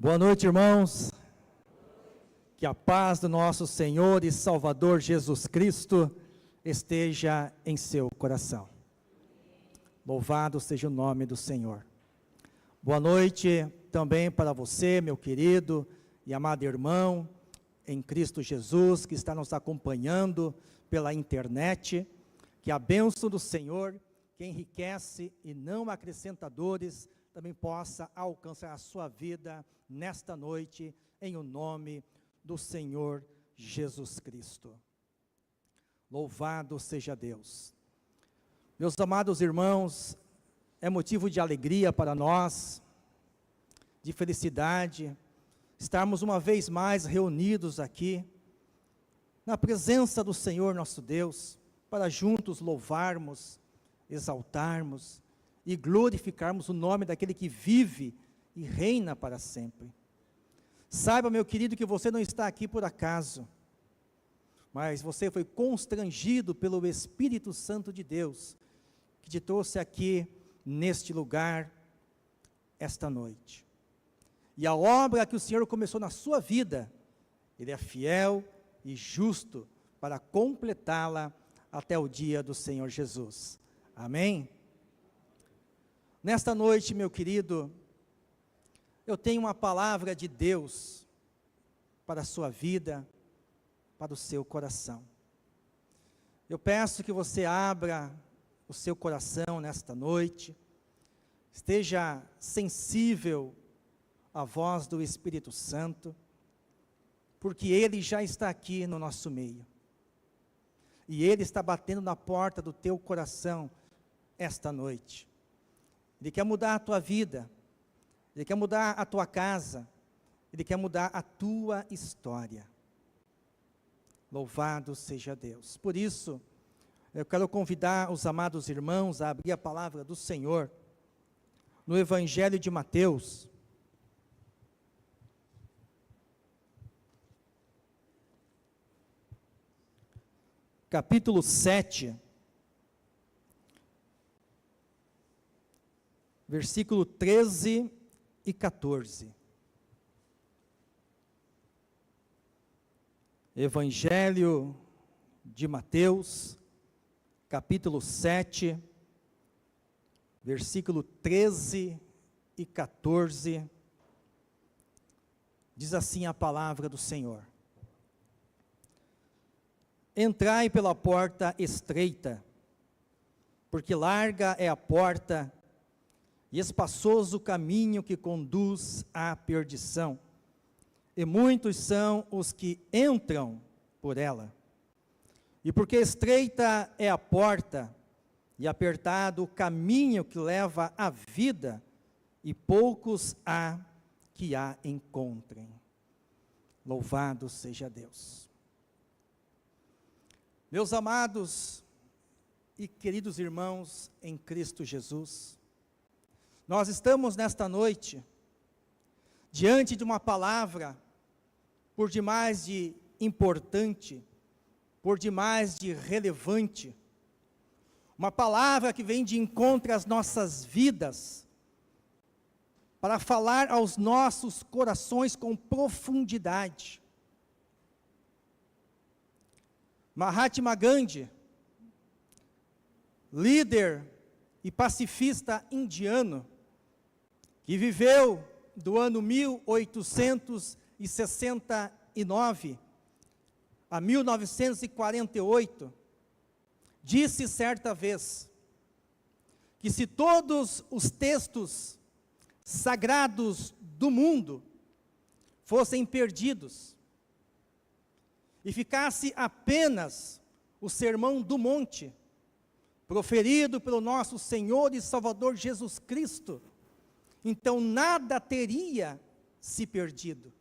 Boa noite, irmãos. Que a paz do nosso Senhor e Salvador Jesus Cristo esteja em seu coração. Louvado seja o nome do Senhor. Boa noite também para você, meu querido e amado irmão, em Cristo Jesus, que está nos acompanhando pela internet. Que a bênção do Senhor, que enriquece e não acrescenta dores, também possa alcançar a sua vida nesta noite, em o nome do Senhor Jesus Cristo. Louvado seja Deus. Meus amados irmãos, é motivo de alegria para nós, de felicidade, estarmos uma vez mais reunidos aqui, na presença do Senhor nosso Deus, para juntos louvarmos, exaltarmos e glorificarmos o nome daquele que vive e reina para sempre. Saiba, meu querido, que você não está aqui por acaso, mas você foi constrangido pelo Espírito Santo de Deus, que te trouxe aqui, neste lugar, esta noite. E a obra que o Senhor começou na sua vida, Ele é fiel e justo para completá-la até o dia do Senhor Jesus. Amém? Nesta noite, meu querido, eu tenho uma palavra de Deus para a sua vida, para o seu coração. Eu peço que você abra o seu coração nesta noite, esteja sensível à voz do Espírito Santo, porque Ele já está aqui no nosso meio, e Ele está batendo na porta do teu coração esta noite. Ele quer mudar a tua vida, Ele quer mudar a tua casa, Ele quer mudar a tua história. Louvado seja Deus. Por isso, eu quero convidar os amados irmãos a abrir a palavra do Senhor, no Evangelho de Mateus, capítulo 7, versículo 13 e 14. Evangelho de Mateus, capítulo 7, versículo 13 e 14, diz assim a palavra do Senhor: Entrai pela porta estreita, porque larga é a porta, e espaçoso o caminho que conduz à perdição, e muitos são os que entram por ela. E porque estreita é a porta, e apertado o caminho que leva à vida, e poucos há que a encontrem. Louvado seja Deus. Meus amados e queridos irmãos em Cristo Jesus, nós estamos nesta noite, diante de uma palavra, por demais de importante, por demais de relevante, uma palavra que vem de encontro às nossas vidas, para falar aos nossos corações com profundidade. Mahatma Gandhi, líder e pacifista indiano, que viveu do ano 1869 a 1948, disse certa vez, que se todos os textos sagrados do mundo fossem perdidos, e ficasse apenas o Sermão do Monte, proferido pelo nosso Senhor e Salvador Jesus Cristo, então nada teria se perdido.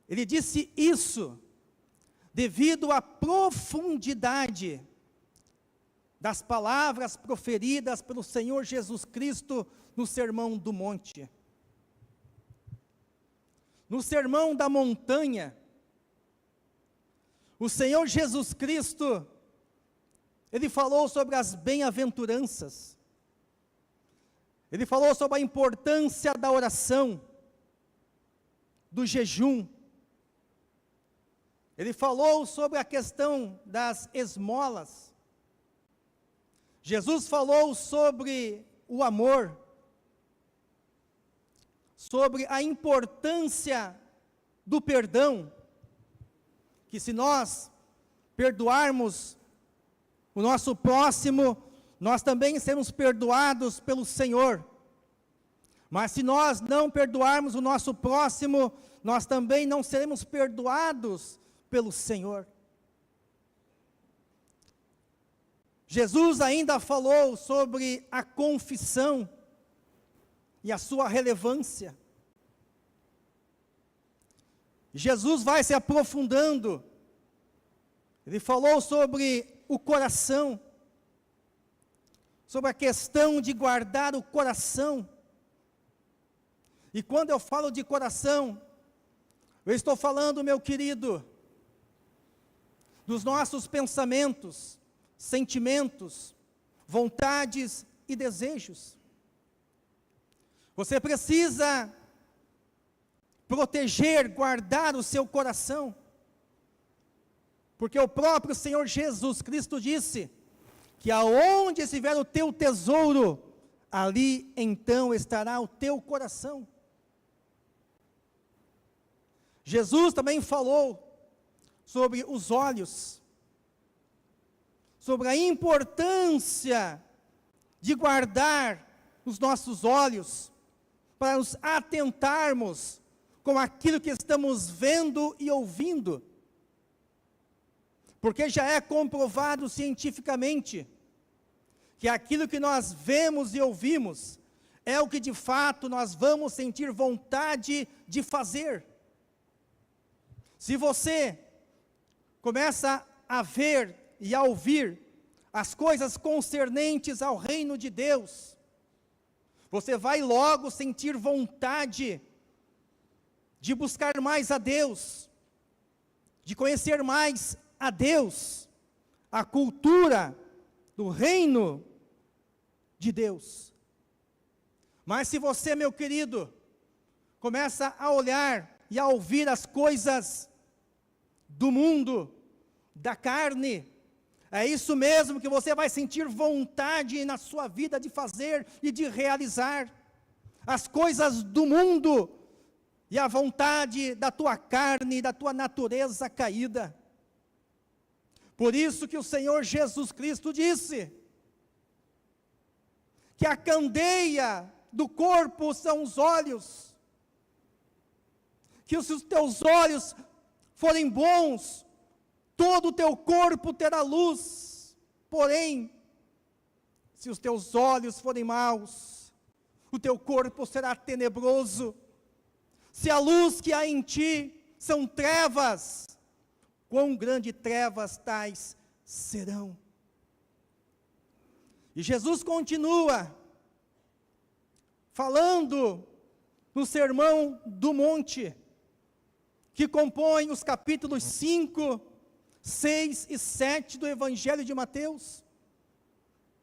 Ele disse isso devido à profundidade das palavras proferidas pelo Senhor Jesus Cristo no Sermão do Monte. No Sermão da Montanha, o Senhor Jesus Cristo, Ele falou sobre as bem-aventuranças, Ele falou sobre a importância da oração, do jejum. Ele falou sobre a questão das esmolas. Jesus falou sobre o amor, sobre a importância do perdão, que se nós perdoarmos o nosso próximo, nós também seremos perdoados pelo Senhor. Mas se nós não perdoarmos o nosso próximo, nós também não seremos perdoados pelo Senhor. Jesus ainda falou sobre a confissão e a sua relevância. Jesus vai se aprofundando. Ele falou sobre o coração, sobre a questão de guardar o coração. E quando eu falo de coração, eu estou falando, meu querido, dos nossos pensamentos, sentimentos, vontades e desejos. Você precisa proteger, guardar o seu coração, porque o próprio Senhor Jesus Cristo disse que aonde estiver o teu tesouro, ali então estará o teu coração. Jesus também falou sobre os olhos, sobre a importância de guardar os nossos olhos, para nos atentarmos com aquilo que estamos vendo e ouvindo, porque já é comprovado cientificamente, que aquilo que nós vemos e ouvimos, é o que de fato nós vamos sentir vontade de fazer. Se você começa a ver e a ouvir as coisas concernentes ao reino de Deus, você vai logo sentir vontade de buscar mais a Deus, de conhecer mais a Deus, a cultura do reino de Deus. Mas se você, meu querido, começa a olhar e a ouvir as coisas do mundo, da carne, é isso mesmo que você vai sentir vontade na sua vida de fazer e de realizar. As coisas do mundo e a vontade da tua carne, da tua natureza caída. Por isso que o Senhor Jesus Cristo disse que a candeia do corpo são os olhos, que se os teus olhos forem bons, todo o teu corpo terá luz. Porém, se os teus olhos forem maus, o teu corpo será tenebroso. Se a luz que há em ti são trevas, quão grandes trevas tais serão. E Jesus continua falando no Sermão do Monte, que compõe os capítulos 5, 6 e 7 do Evangelho de Mateus.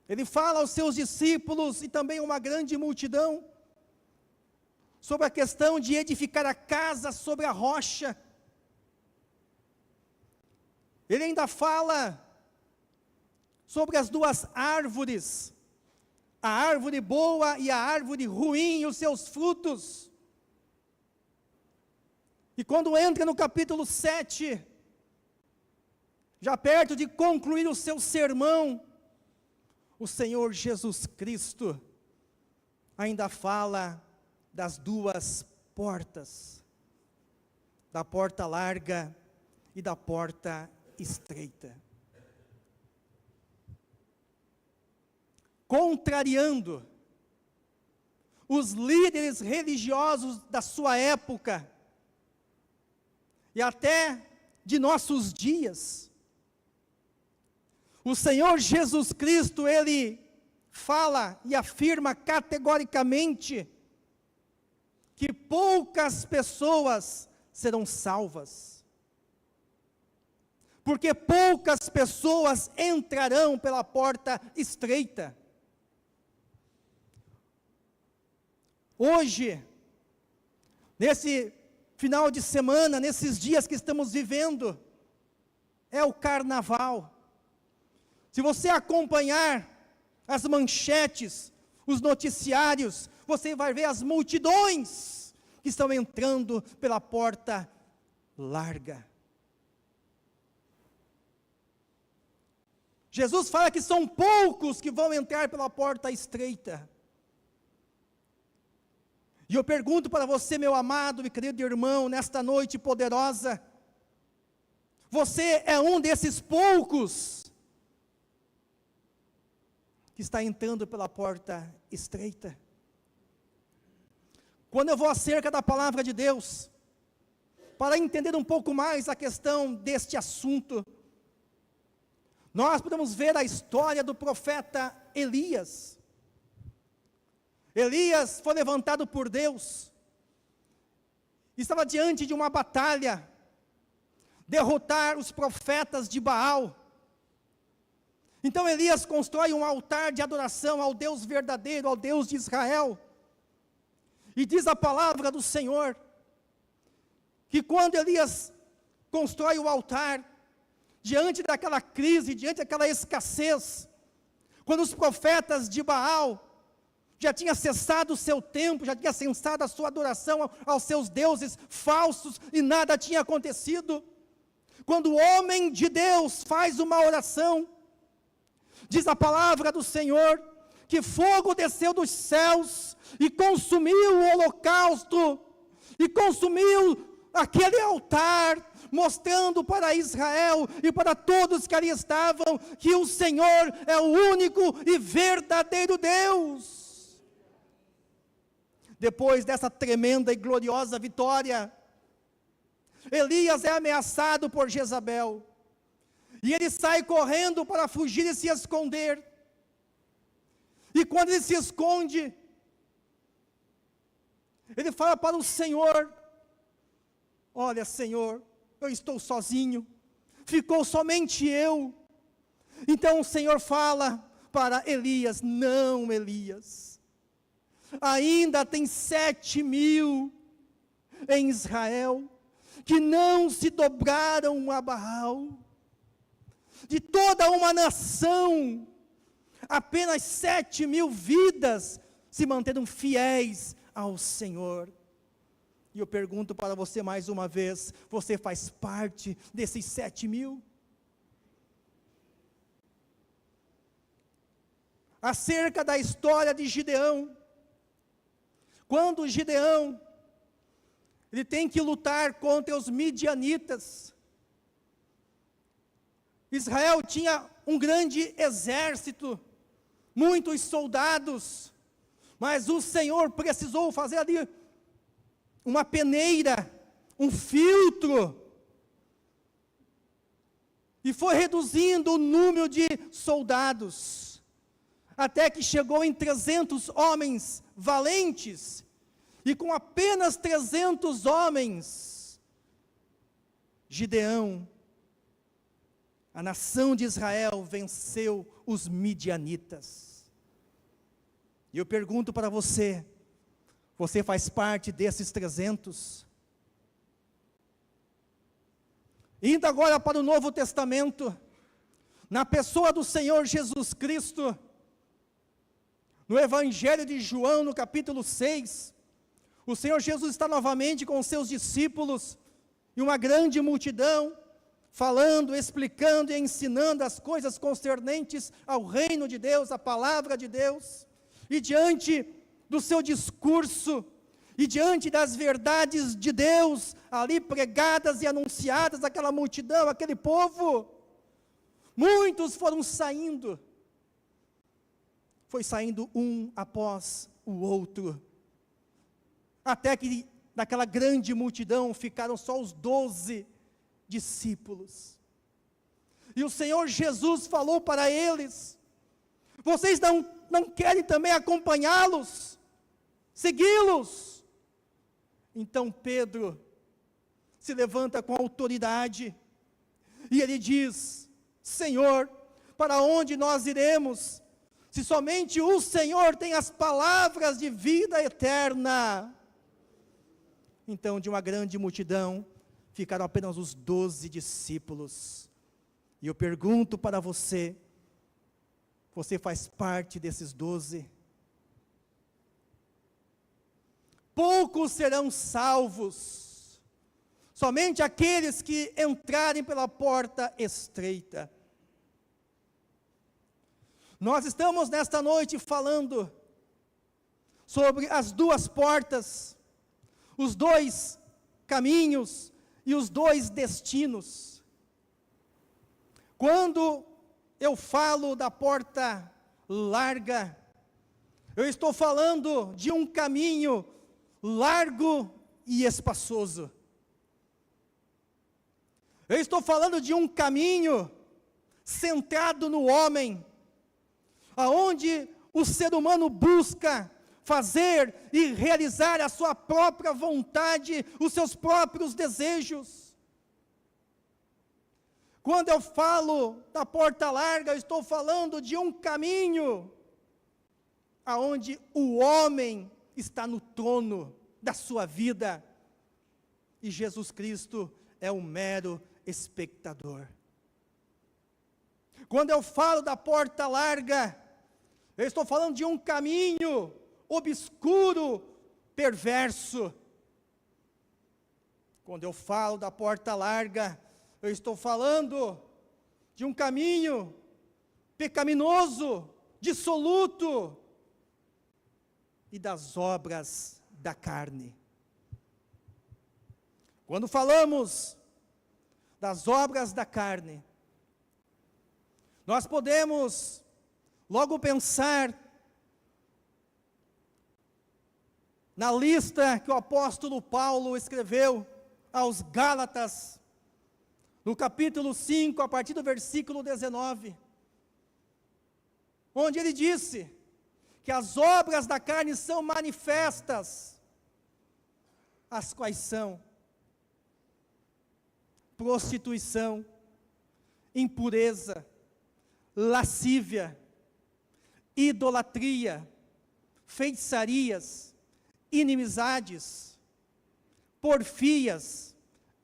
Ele fala aos seus discípulos e também a uma grande multidão sobre a questão de edificar a casa sobre a rocha. Ele ainda fala sobre as duas árvores, a árvore boa e a árvore ruim e os seus frutos. E quando entra no capítulo 7, já perto de concluir o seu sermão, o Senhor Jesus Cristo ainda fala das duas portas, da porta larga e da porta estreita. Contrariando os líderes religiosos da sua época, e até de nossos dias, o Senhor Jesus Cristo, Ele fala e afirma categoricamente que poucas pessoas serão salvas, porque poucas pessoas entrarão pela porta estreita. Hoje, nesse final de semana, nesses dias que estamos vivendo, é o carnaval. Se você acompanhar as manchetes, os noticiários, você vai ver as multidões que estão entrando pela porta larga. Jesus fala que são poucos que vão entrar pela porta estreita. E eu pergunto para você, meu amado e querido irmão, nesta noite poderosa, você é um desses poucos que está entrando pela porta estreita? Quando eu vou acerca da palavra de Deus, para entender um pouco mais a questão deste assunto, nós podemos ver a história do profeta Elias. Elias foi levantado por Deus, estava diante de uma batalha, derrotar os profetas de Baal. Então Elias constrói um altar de adoração ao Deus verdadeiro, ao Deus de Israel. E diz a palavra do Senhor, que quando Elias constrói o altar, diante daquela crise, diante daquela escassez, quando os profetas de Baal já tinham cessado o seu tempo, já tinha cessado a sua adoração aos seus deuses falsos, e nada tinha acontecido, quando o homem de Deus faz uma oração, diz a palavra do Senhor, que fogo desceu dos céus, e consumiu o holocausto, e consumiu aquele altar, mostrando para Israel e para todos que ali estavam, que o Senhor é o único e verdadeiro Deus. Depois dessa tremenda e gloriosa vitória, Elias é ameaçado por Jezabel, e ele sai correndo para fugir e se esconder, e quando ele se esconde, ele fala para o Senhor: olha, Senhor, eu estou sozinho, ficou somente eu. Então o Senhor fala para Elias: não, Elias, ainda tem 7.000 em Israel, que não se dobraram a Baal. De toda uma nação, apenas 7.000 vidas se manteram fiéis ao Senhor. E eu pergunto para você mais uma vez: você faz parte desses 7.000? Acerca da história de Gideão, quando Gideão, ele tem que lutar contra os midianitas, Israel tinha um grande exército, muitos soldados, mas o Senhor precisou fazer ali uma peneira, um filtro, e foi reduzindo o número de soldados, até que chegou em 300 homens valentes, e com apenas 300 homens, Gideão, a nação de Israel, venceu os midianitas. E eu pergunto para você: você faz parte desses 300? Indo agora para o Novo Testamento, na pessoa do Senhor Jesus Cristo, no Evangelho de João, no capítulo 6, o Senhor Jesus está novamente com os seus discípulos, e uma grande multidão, falando, explicando e ensinando as coisas concernentes ao reino de Deus, a palavra de Deus, e diante do seu discurso, e diante das verdades de Deus, ali pregadas e anunciadas àquela multidão, aquele povo, muitos foram saindo, foi saindo um após o outro, até que daquela grande multidão ficaram só os 12 discípulos, e o Senhor Jesus falou para eles: vocês não querem também acompanhá-los, segui-los? Então Pedro se levanta com autoridade, e ele diz: Senhor, para onde nós iremos, se somente o Senhor tem as palavras de vida eterna? Então, de uma grande multidão, ficaram apenas os 12 discípulos. E eu pergunto para você, você faz parte desses 12? Poucos serão salvos, somente aqueles que entrarem pela porta estreita. Nós estamos nesta noite falando sobre as duas portas, os dois caminhos e os dois destinos. Quando eu falo da porta larga, eu estou falando de um caminho largo e espaçoso. Eu estou falando de um caminho centrado no homem, aonde o ser humano busca fazer e realizar a sua própria vontade, os seus próprios desejos. Quando eu falo da porta larga, eu estou falando de um caminho aonde o homem está no trono da sua vida e Jesus Cristo é um mero espectador. Quando eu falo da porta larga, eu estou falando de um caminho obscuro, perverso. Quando eu falo da porta larga, eu estou falando de um caminho pecaminoso, dissoluto e das obras da carne. Quando falamos das obras da carne, nós podemos logo pensar na lista que o apóstolo Paulo escreveu aos Gálatas, no capítulo 5, a partir do versículo 19, onde ele disse que as obras da carne são manifestas, as quais são prostituição, impureza, lascívia, idolatria, feitiçarias, inimizades, porfias,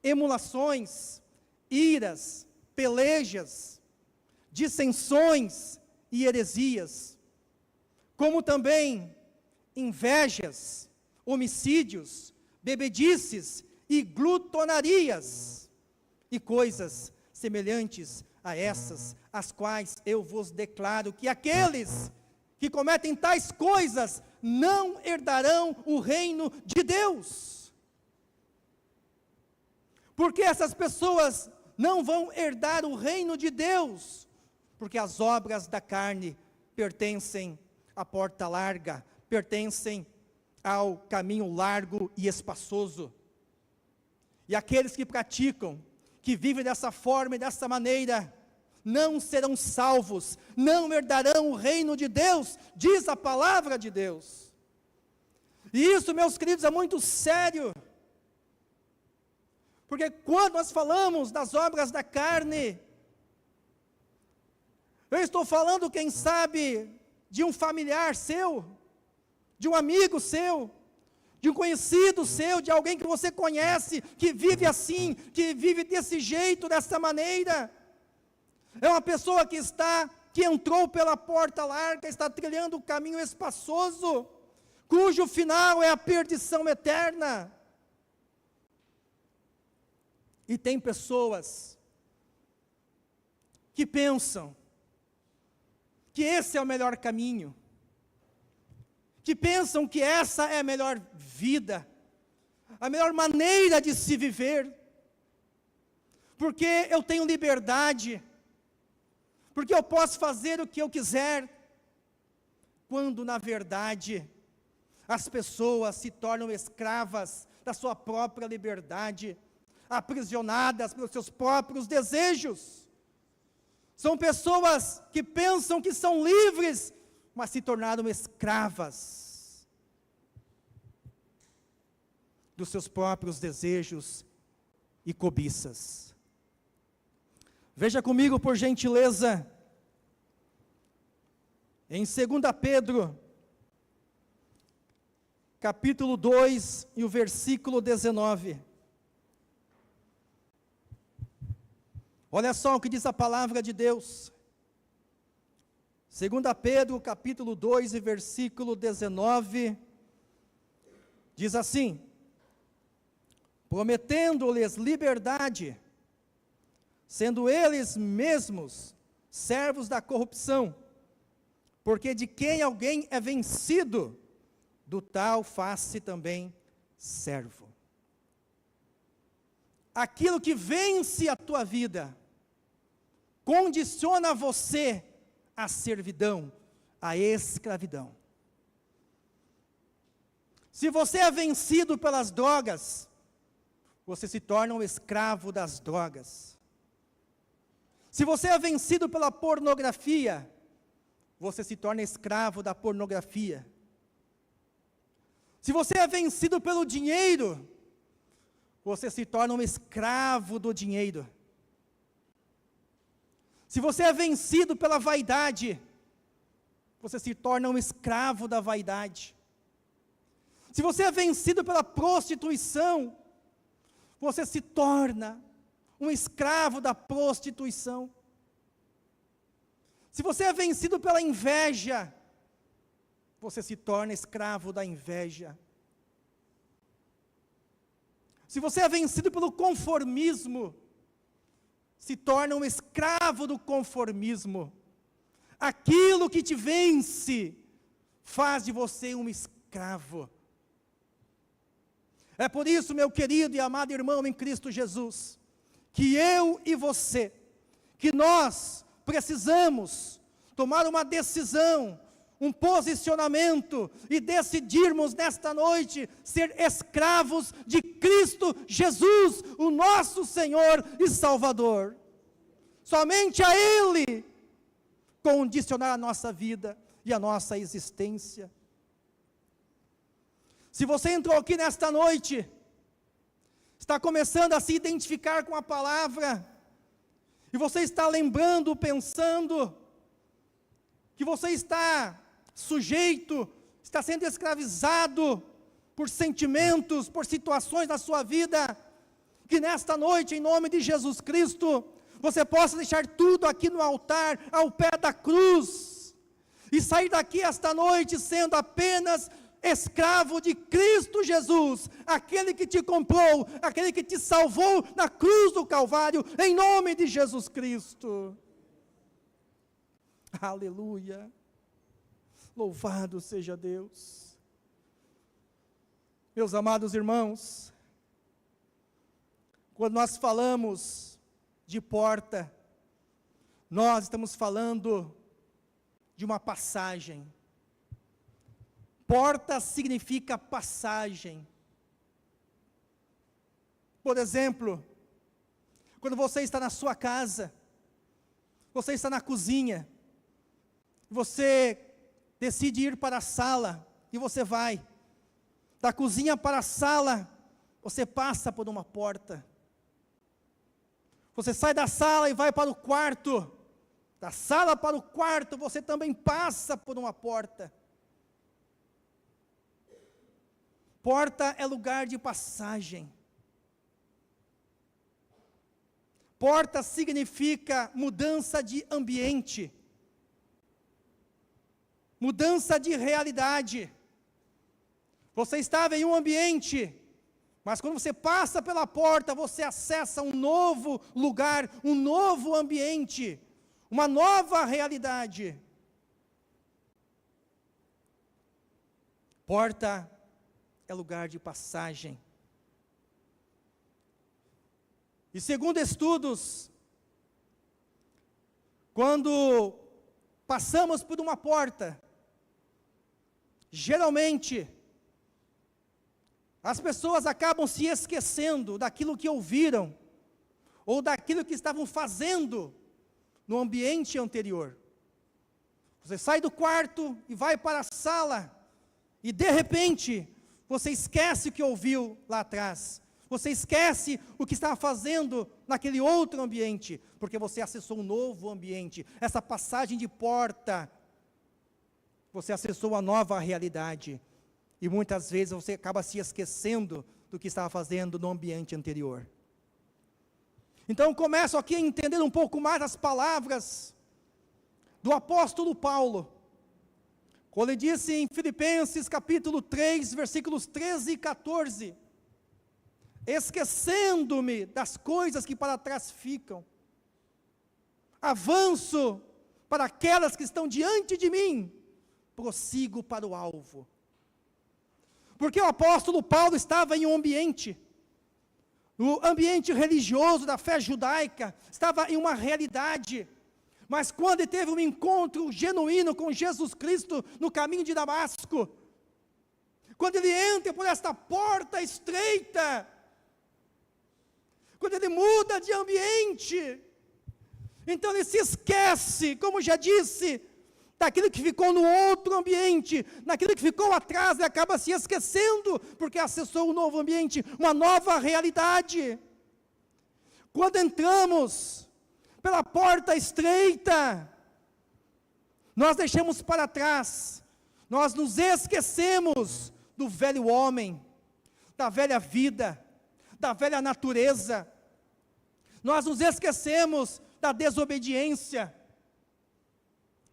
emulações, iras, pelejas, dissensões e heresias, como também invejas, homicídios, bebedices e glutonarias, e coisas semelhantes a essas, as quais eu vos declaro que aqueles que cometem tais coisas não herdarão o reino de Deus. Porque essas pessoas não vão herdar o reino de Deus, porque as obras da carne pertencem à porta larga, pertencem ao caminho largo e espaçoso. E aqueles que praticam, que vivem dessa forma e dessa maneira, não serão salvos, não herdarão o reino de Deus, diz a palavra de Deus. E isso, meus queridos, é muito sério, porque quando nós falamos das obras da carne, eu estou falando, quem sabe, de um familiar seu, de um amigo seu, de um conhecido seu, de alguém que você conhece, que vive assim, que vive desse jeito, dessa maneira. É uma pessoa que entrou pela porta larga, está trilhando o caminho espaçoso, cujo final é a perdição eterna. E tem pessoas que pensam que esse é o melhor caminho, que pensam que essa é a melhor vida, a melhor maneira de se viver, porque eu tenho liberdade, porque eu posso fazer o que eu quiser, quando na verdade as pessoas se tornam escravas da sua própria liberdade, aprisionadas pelos seus próprios desejos. São pessoas que pensam que são livres, mas se tornaram escravas dos seus próprios desejos e cobiças. Veja comigo, por gentileza, em 2 Pedro, capítulo 2 e o versículo 19. Olha só o que diz a palavra de Deus. 2 Pedro, capítulo 2 e versículo 19, diz assim: prometendo-lhes liberdade, sendo eles mesmos servos da corrupção, porque de quem alguém é vencido, do tal faz-se também servo. Aquilo que vence a tua vida, condiciona você à servidão, à escravidão. Se você é vencido pelas drogas, você se torna um escravo das drogas. Se você é vencido pela pornografia, você se torna escravo da pornografia. Se você é vencido pelo dinheiro, você se torna um escravo do dinheiro. Se você é vencido pela vaidade, você se torna um escravo da vaidade. Se você é vencido pela prostituição, você se torna um escravo da prostituição. Se você é vencido pela inveja, você se torna escravo da inveja. Se você é vencido pelo conformismo, se torna um escravo do conformismo. Aquilo que te vence, faz de você um escravo. É por isso, meu querido e amado irmão em Cristo Jesus, que eu e você, que nós precisamos tomar uma decisão, um posicionamento e decidirmos nesta noite ser escravos de Cristo Jesus, o nosso Senhor e Salvador. Somente a Ele condicionar a nossa vida e a nossa existência. Se você entrou aqui nesta noite, está começando a se identificar com a palavra, e você está lembrando, pensando, que você está sujeito, está sendo escravizado por sentimentos, por situações da sua vida, que nesta noite, em nome de Jesus Cristo, você possa deixar tudo aqui no altar, ao pé da cruz, e sair daqui esta noite sendo apenas escravo de Cristo Jesus, aquele que te comprou, aquele que te salvou na cruz do Calvário, em nome de Jesus Cristo. Aleluia, louvado seja Deus. Meus amados irmãos, quando nós falamos de porta, nós estamos falando de uma passagem. Porta significa passagem. Por exemplo, quando você está na sua casa, você está na cozinha, você decide ir para a sala, e você vai. Da cozinha para a sala, você passa por uma porta. Você sai da sala e vai para o quarto. Da sala para o quarto, você também passa por uma porta. Porta é lugar de passagem. Porta significa mudança de ambiente, mudança de realidade. Você estava em um ambiente, mas quando você passa pela porta, você acessa um novo lugar, um novo ambiente, uma nova realidade. Porta é lugar de passagem. E segundo estudos, quando passamos por uma porta, geralmente, as pessoas acabam se esquecendo daquilo que ouviram, ou daquilo que estavam fazendo no ambiente anterior. Você sai do quarto e vai para a sala, e de repente, você esquece o que ouviu lá atrás. Você esquece o que estava fazendo naquele outro ambiente, porque você acessou um novo ambiente. Essa passagem de porta, você acessou uma nova realidade. E muitas vezes você acaba se esquecendo do que estava fazendo no ambiente anterior. Então começo aqui a entender um pouco mais as palavras do apóstolo Paulo, quando ele disse em Filipenses capítulo 3, versículos 13 e 14, esquecendo-me das coisas que para trás ficam, avanço para aquelas que estão diante de mim, prossigo para o alvo. Porque o apóstolo Paulo estava em um ambiente, no ambiente religioso da fé judaica, estava em uma realidade, mas quando ele teve um encontro genuíno com Jesus Cristo no caminho de Damasco, quando ele entra por esta porta estreita, quando ele muda de ambiente, então ele se esquece, como já disse, daquilo que ficou no outro ambiente, naquilo que ficou atrás, ele acaba se esquecendo, porque acessou um novo ambiente, uma nova realidade. Quando entramos pela porta estreita, nós deixamos para trás, nós nos esquecemos do velho homem, da velha vida, da velha natureza, nós nos esquecemos da desobediência,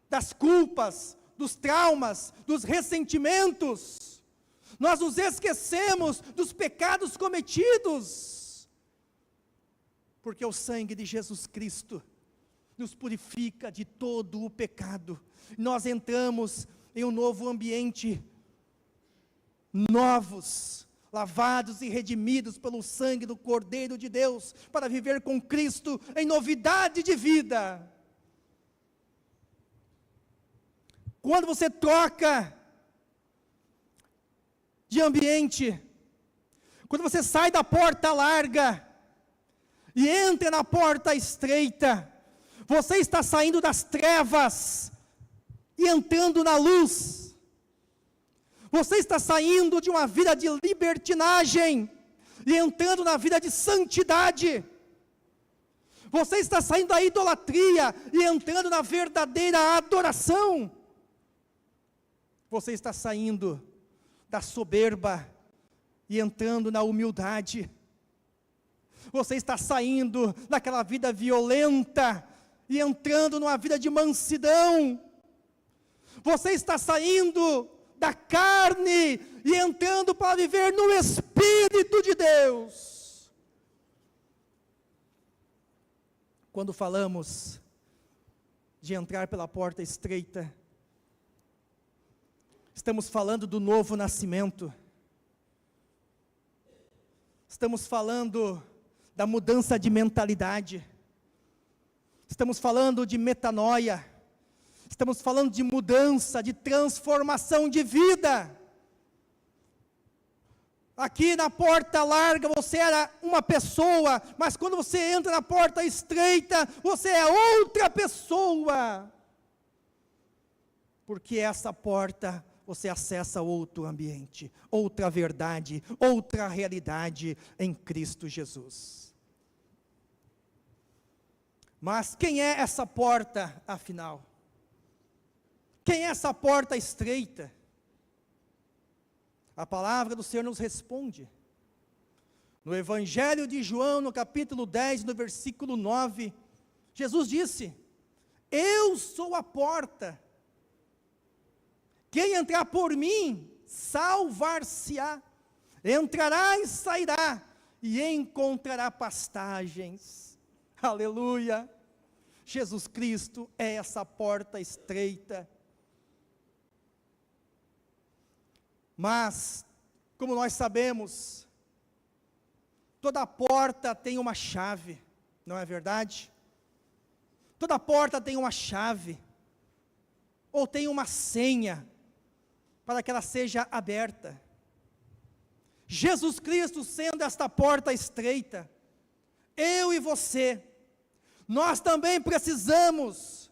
das culpas, dos traumas, dos ressentimentos, nós nos esquecemos dos pecados cometidos, porque o sangue de Jesus Cristo nos purifica de todo o pecado, nós entramos em um novo ambiente, novos, lavados e redimidos pelo sangue do Cordeiro de Deus, para viver com Cristo em novidade de vida. Quando você troca de ambiente, quando você sai da porta larga e entra na porta estreita, você está saindo das trevas e entrando na luz. Você está saindo de uma vida de libertinagem e entrando na vida de santidade. Você está saindo da idolatria e entrando na verdadeira adoração. Você está saindo da soberba e entrando na humildade. Você está saindo daquela vida violenta e entrando numa vida de mansidão. Você está saindo da carne e entrando para viver no Espírito de Deus. Quando falamos de entrar pela porta estreita, estamos falando do novo nascimento, estamos falando da mudança de mentalidade, estamos falando de metanoia, estamos falando de mudança, de transformação de vida. Aqui na porta larga você era uma pessoa, mas quando você entra na porta estreita, você é outra pessoa, porque essa porta você acessa outro ambiente, outra verdade, outra realidade em Cristo Jesus. Mas quem é essa porta, afinal? Quem é essa porta estreita? A palavra do Senhor nos responde. No Evangelho de João, no capítulo 10, no versículo 9, Jesus disse: eu sou a porta. Quem entrar por mim, salvar-se-á, entrará e sairá, e encontrará pastagens. Aleluia! Jesus Cristo é essa porta estreita. Mas, como nós sabemos, toda porta tem uma chave, não é verdade? Toda porta tem uma chave, ou tem uma senha, para que ela seja aberta. Jesus Cristo sendo esta porta estreita, eu e você, nós também precisamos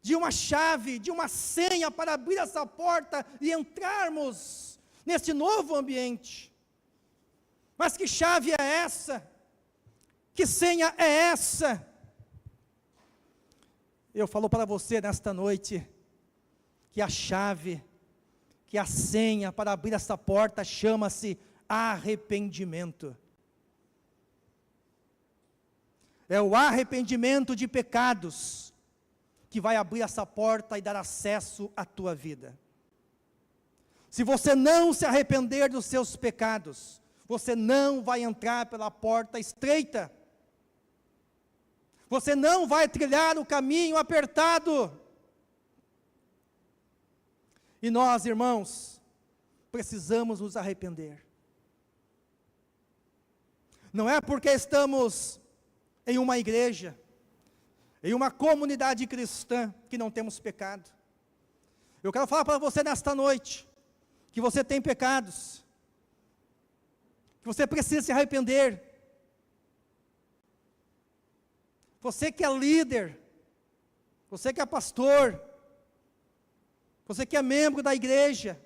de uma chave, de uma senha para abrir essa porta e entrarmos nesse novo ambiente. Mas que chave é essa? Que senha é essa? Eu falo para você nesta noite, que a chave que a senha para abrir essa porta chama-se arrependimento. É o arrependimento de pecados que vai abrir essa porta e dar acesso à tua vida. Se você não se arrepender dos seus pecados, você não vai entrar pela porta estreita. Você não vai trilhar o caminho apertado. E nós, irmãos, precisamos nos arrepender. Não é porque estamos em uma igreja, em uma comunidade cristã, que não temos pecado. Eu quero falar para você nesta noite, que você tem pecados, que você precisa se arrepender. Você que é líder, você que é pastor, você que é membro da igreja,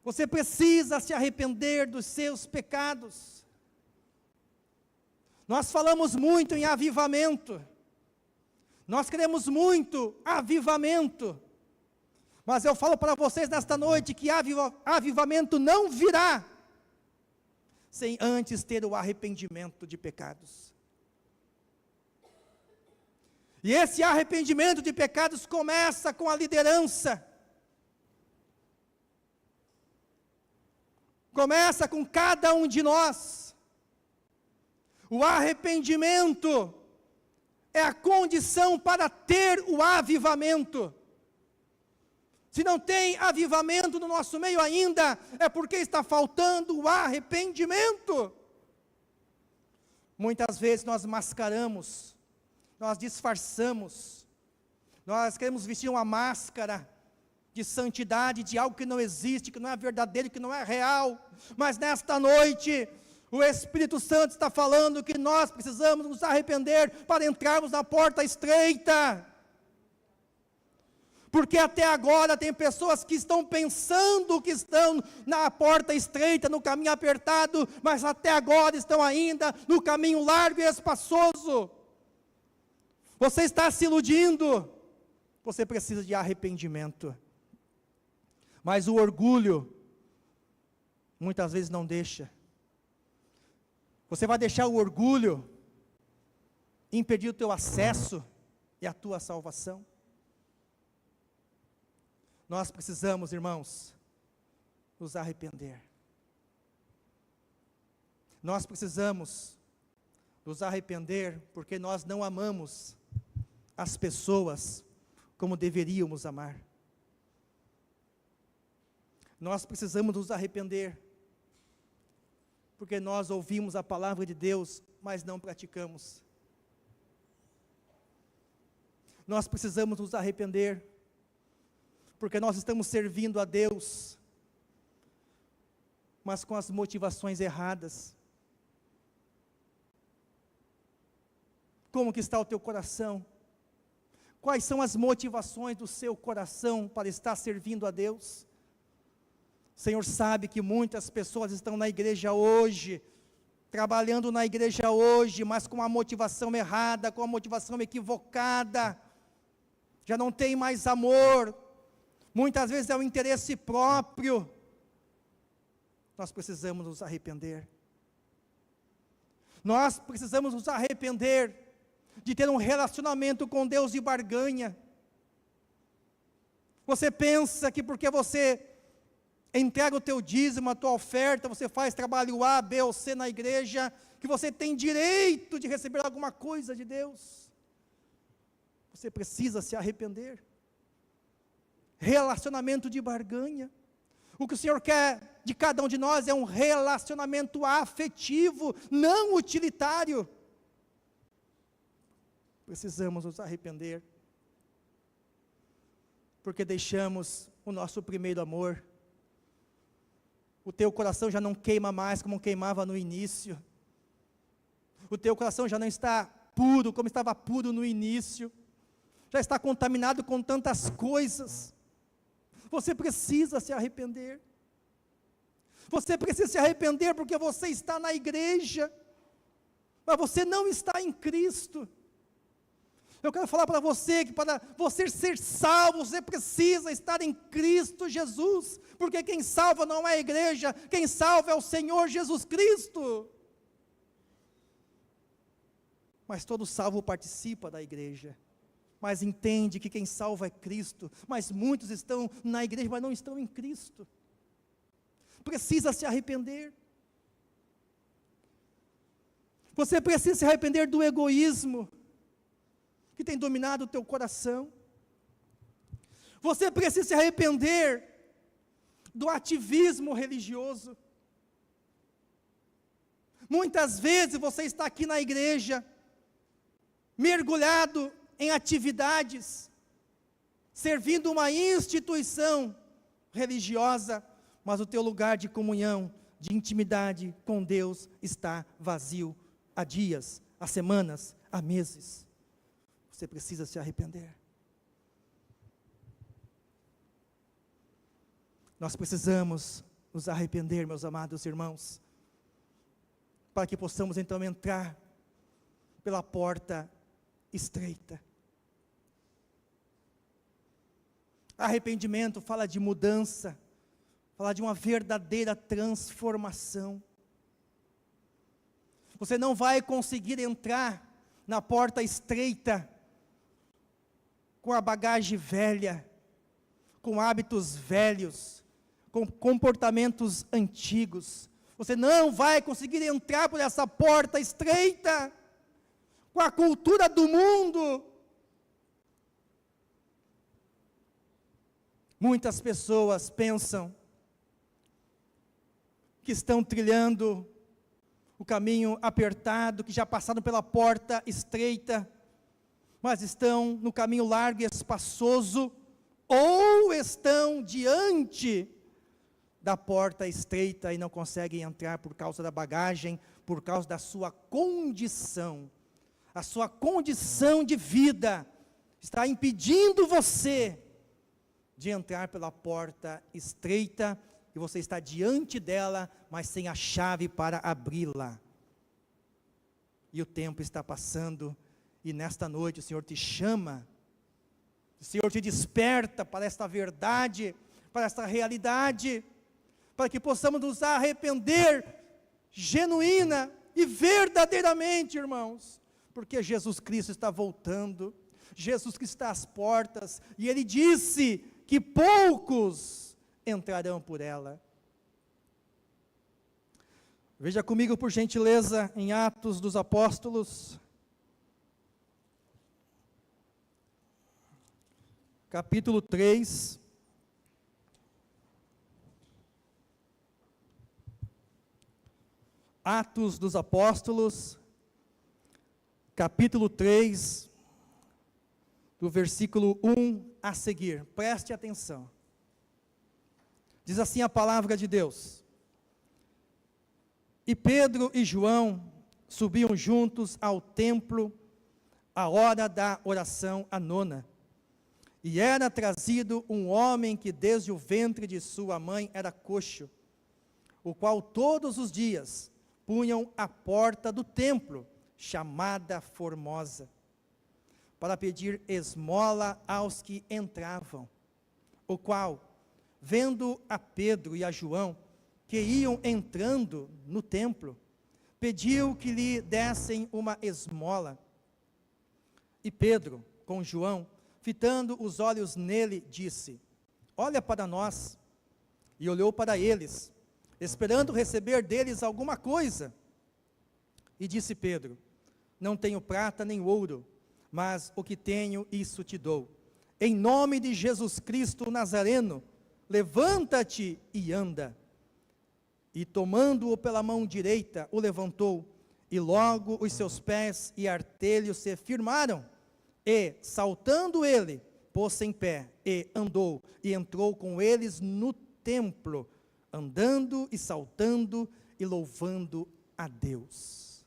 você precisa se arrepender dos seus pecados. Nós falamos muito em avivamento, nós queremos muito avivamento, mas eu falo para vocês nesta noite que avivamento não virá sem antes ter o arrependimento de pecados. E esse arrependimento de pecados começa com a liderança, começa com cada um de nós. O arrependimento é a condição para ter o avivamento. Se não tem avivamento no nosso meio ainda, é porque está faltando o arrependimento. Muitas vezes nós mascaramos, nós disfarçamos, nós queremos vestir uma máscara de santidade, de algo que não existe, que não é verdadeiro, que não é real. Mas nesta noite, o Espírito Santo está falando que nós precisamos nos arrepender para entrarmos na porta estreita. Porque até agora tem pessoas que estão pensando que estão na porta estreita, no caminho apertado, mas até agora estão ainda no caminho largo e espaçoso. Você está se iludindo. Você precisa de arrependimento. Mas o orgulho muitas vezes não deixa. Você vai deixar o orgulho impedir o teu acesso e a tua salvação? Nós precisamos, irmãos, nos arrepender. Nós precisamos nos arrepender porque nós não amamos as pessoas como deveríamos amar. Nós precisamos nos arrepender porque nós ouvimos a palavra de Deus, mas não praticamos. Nós precisamos nos arrepender porque nós estamos servindo a Deus, mas com as motivações erradas. Como que está o teu coração? Quais são as motivações do seu coração para estar servindo a Deus? O Senhor sabe que muitas pessoas estão na igreja hoje, trabalhando na igreja hoje, mas com a motivação errada, com a motivação equivocada, já não tem mais amor, muitas vezes é o interesse próprio. Nós precisamos nos arrepender. Nós precisamos nos arrepender de ter um relacionamento com Deus de barganha. Você pensa que porque você entrega o teu dízimo, a tua oferta, você faz trabalho A, B ou C na igreja, que você tem direito de receber alguma coisa de Deus. Você precisa se arrepender. Relacionamento de barganha. O que o Senhor quer de cada um de nós é um relacionamento afetivo, não utilitário. Precisamos nos arrepender, porque deixamos o nosso primeiro amor. O teu coração já não queima mais como queimava no início. O teu coração já não está puro como estava puro no início. Já está contaminado com tantas coisas. Você precisa se arrepender. Você precisa se arrepender porque você está na igreja, mas você não está em Cristo. Eu quero falar para você que para você ser salvo, você precisa estar em Cristo Jesus, porque quem salva não é a igreja, quem salva é o Senhor Jesus Cristo. Mas todo salvo participa da igreja, mas entende que quem salva é Cristo, mas muitos estão na igreja, mas não estão em Cristo. Precisa se arrepender. Você precisa se arrepender do egoísmo que tem dominado o teu coração. Você precisa se arrepender do ativismo religioso. Muitas vezes você está aqui na igreja, mergulhado em atividades, servindo uma instituição religiosa, mas o teu lugar de comunhão, de intimidade com Deus está vazio há dias, há semanas, há meses. Você precisa se arrepender. Nós precisamos nos arrepender, meus amados irmãos, para que possamos então entrar pela porta estreita. Arrependimento fala de mudança, fala de uma verdadeira transformação. Você não vai conseguir entrar na porta estreita com a bagagem velha, com hábitos velhos, com comportamentos antigos. Você não vai conseguir entrar por essa porta estreita com a cultura do mundo. Muitas pessoas pensam que estão trilhando o caminho apertado, que já passaram pela porta estreita, mas estão no caminho largo e espaçoso, ou estão diante da porta estreita e não conseguem entrar por causa da bagagem, por causa da sua condição. A sua condição de vida está impedindo você de entrar pela porta estreita, e você está diante dela, mas sem a chave para abri-la. E o tempo está passando, e nesta noite o Senhor te chama, o Senhor te desperta para esta verdade, para esta realidade, para que possamos nos arrepender genuína e verdadeiramente, irmãos, porque Jesus Cristo está voltando, Jesus Cristo está às portas, e Ele disse que poucos entrarão por ela. Veja comigo, por gentileza, em Atos dos Apóstolos, capítulo 3, Atos dos Apóstolos, capítulo 3, do versículo 1 a seguir, preste atenção. Diz assim a palavra de Deus: E Pedro e João subiam juntos ao templo, à hora da oração à nona. E era trazido um homem que desde o ventre de sua mãe era coxo, o qual todos os dias punham à porta do templo, chamada Formosa, para pedir esmola aos que entravam. O qual, vendo a Pedro e a João, que iam entrando no templo, pediu que lhe dessem uma esmola. E Pedro, com João, fitando os olhos nele, disse: Olha para nós. E olhou para eles, esperando receber deles alguma coisa. E disse Pedro: Não tenho prata nem ouro, mas o que tenho, isso te dou. Em nome de Jesus Cristo Nazareno, levanta-te e anda. E tomando-o pela mão direita, o levantou, e logo os seus pés e artelhos se firmaram. E, saltando ele, pôs-se em pé, e andou, e entrou com eles no templo, andando e saltando e louvando a Deus.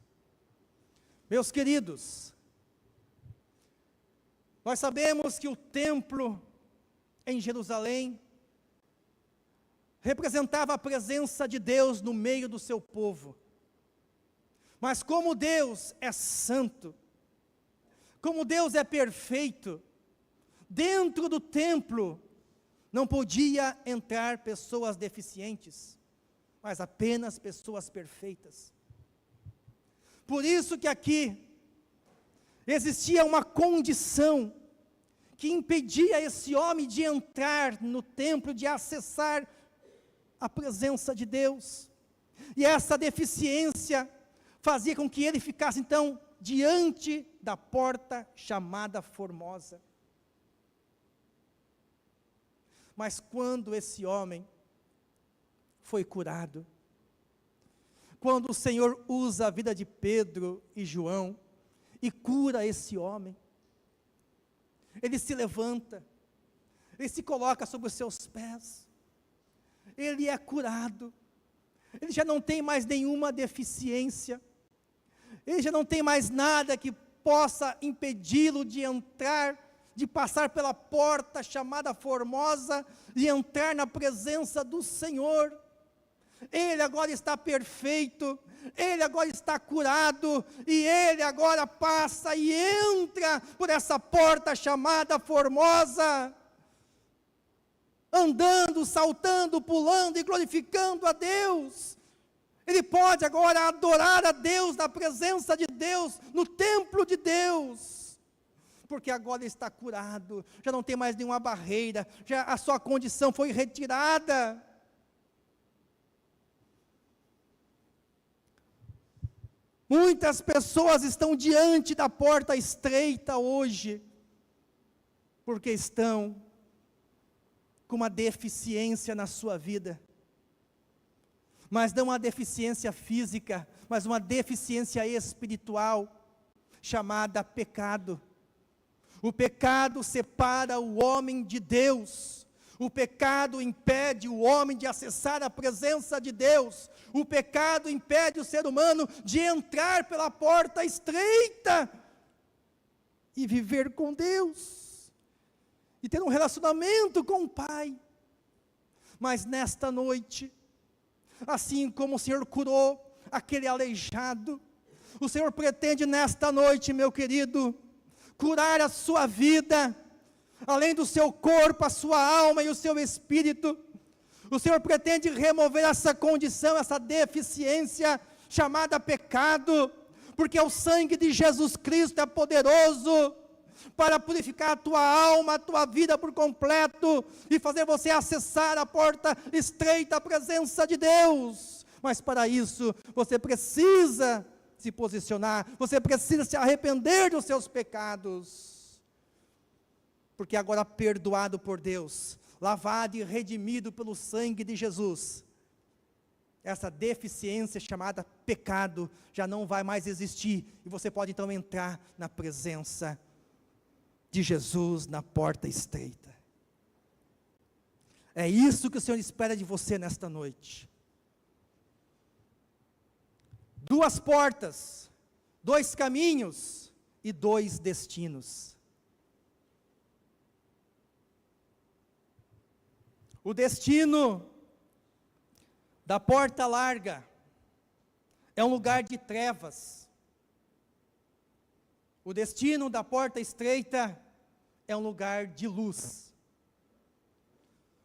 Meus queridos, nós sabemos que o templo em Jerusalém representava a presença de Deus no meio do seu povo. Mas como Deus é santo, como Deus é perfeito, dentro do templo não podia entrar pessoas deficientes, mas apenas pessoas perfeitas. Por isso que aqui existia uma condição que impedia esse homem de entrar no templo, de acessar a presença de Deus. E essa deficiência fazia com que ele ficasse então diante da porta chamada Formosa. Mas quando esse homem foi curado, quando o Senhor usa a vida de Pedro e João e cura esse homem, ele se levanta, ele se coloca sobre os seus pés, ele é curado, ele já não tem mais nenhuma deficiência, ele já não tem mais nada que possa impedi-lo de entrar, de passar pela porta chamada Formosa e entrar na presença do Senhor. Ele agora está perfeito, ele agora está curado, e ele agora passa e entra por essa porta chamada Formosa, andando, saltando, pulando e glorificando a Deus. Ele pode agora adorar a Deus, na presença de Deus, no templo de Deus, porque agora ele está curado, já não tem mais nenhuma barreira, já a sua condição foi retirada. Muitas pessoas estão diante da porta estreita hoje, porque estão com uma deficiência na sua vida, mas não uma deficiência física, mas uma deficiência espiritual, chamada pecado. O pecado separa o homem de Deus, o pecado impede o homem de acessar a presença de Deus, o pecado impede o ser humano de entrar pela porta estreita e viver com Deus, e ter um relacionamento com o Pai. Mas nesta noite, assim como o Senhor curou aquele aleijado, o Senhor pretende nesta noite, meu querido, curar a sua vida, além do seu corpo, a sua alma e o seu espírito. O Senhor pretende remover essa condição, essa deficiência chamada pecado, porque o sangue de Jesus Cristo é poderoso para purificar a tua alma, a tua vida por completo, e fazer você acessar a porta estreita, a presença de Deus. Mas para isso, você precisa se posicionar, você precisa se arrepender dos seus pecados, porque agora perdoado por Deus, lavado e redimido pelo sangue de Jesus, essa deficiência chamada pecado já não vai mais existir, e você pode então entrar na presença de Jesus, na porta estreita. É isso que o Senhor espera de você nesta noite. Duas portas, dois caminhos e dois destinos. O destino da porta larga é um lugar de trevas. O destino da porta estreita é um lugar de luz.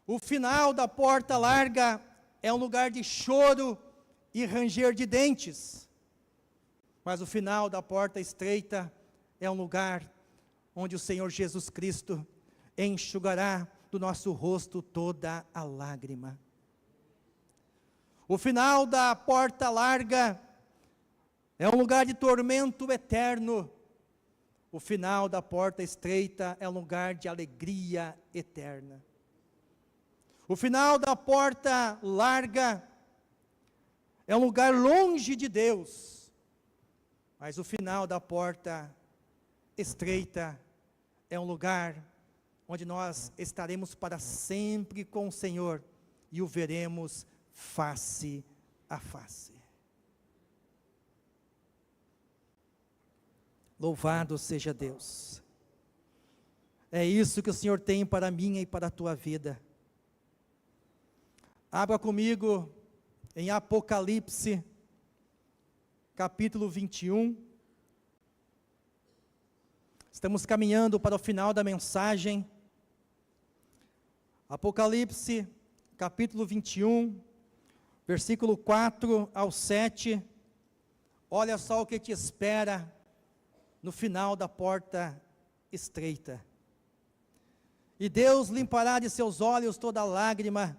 O final da porta larga é um lugar de choro e ranger de dentes. Mas o final da porta estreita é um lugar onde o Senhor Jesus Cristo enxugará do nosso rosto toda a lágrima. O final da porta larga é um lugar de tormento eterno. O final da porta estreita é um lugar de alegria eterna. O final da porta larga é um lugar longe de Deus, mas o final da porta estreita é um lugar onde nós estaremos para sempre com o Senhor e o veremos face a face. Louvado seja Deus. É isso que o Senhor tem para a minha e para a tua vida. Abra comigo em Apocalipse, capítulo 21. Estamos caminhando para o final da mensagem. Apocalipse, capítulo 21, versículo 4 ao 7. Olha só o que te espera no final da porta estreita. E Deus limpará de seus olhos toda lágrima,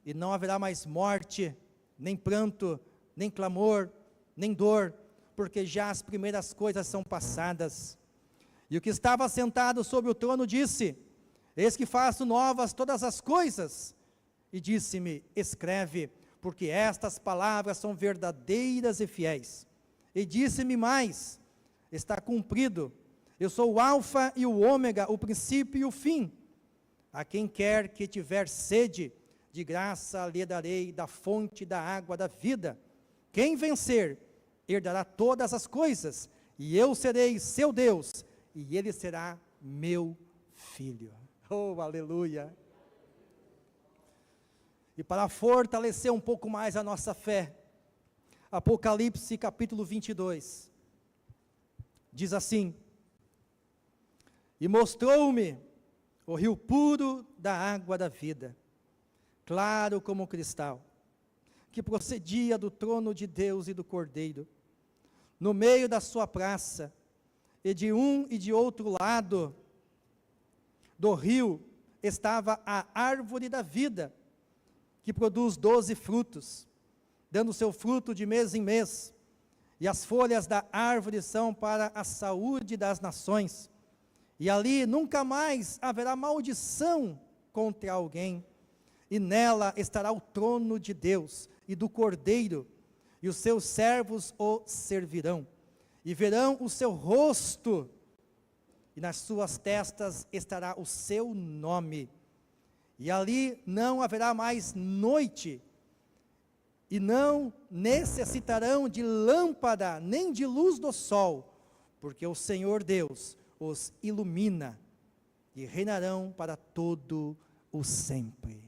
e não haverá mais morte, nem pranto, nem clamor, nem dor, porque já as primeiras coisas são passadas. E o que estava sentado sobre o trono disse: eis que faço novas todas as coisas. E disse-me: escreve, porque estas palavras são verdadeiras e fiéis. E disse-me mais: está cumprido. Eu sou o alfa e o ômega, o princípio e o fim. A quem quer que tiver sede, de graça lhe darei da fonte da água da vida. Quem vencer, herdará todas as coisas, e eu serei seu Deus, e ele será meu filho. Oh, aleluia! E para fortalecer um pouco mais a nossa fé, Apocalipse capítulo 22, diz assim: e mostrou-me o rio puro da água da vida, claro como cristal, que procedia do trono de Deus e do Cordeiro. No meio da sua praça, e de um e de outro lado do rio, estava a árvore da vida, que produz 12 frutos, dando seu fruto de mês em mês, e as folhas da árvore são para a saúde das nações, e ali nunca mais haverá maldição contra alguém, e nela estará o trono de Deus e do Cordeiro, e os seus servos o servirão, e verão o seu rosto, e nas suas testas estará o seu nome, e ali não haverá mais noite, e não necessitarão de lâmpada, nem de luz do sol, porque o Senhor Deus os ilumina, e reinarão para todo o sempre.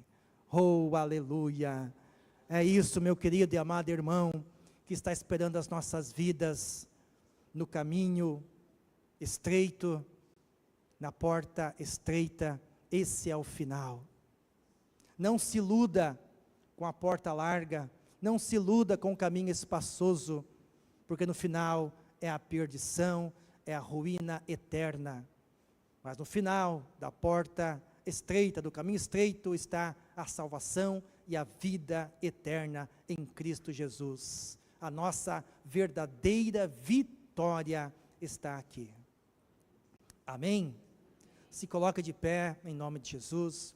Oh, aleluia! É isso, meu querido e amado irmão, que está esperando as nossas vidas, no caminho estreito, na porta estreita. Esse é o final. Não se iluda com a porta larga, não se iluda com o caminho espaçoso, porque no final é a perdição, é a ruína eterna. Mas no final da porta estreita, do caminho estreito, está a salvação e a vida eterna em Cristo Jesus. A nossa verdadeira vitória está aqui. Amém? Se coloca de pé em nome de Jesus.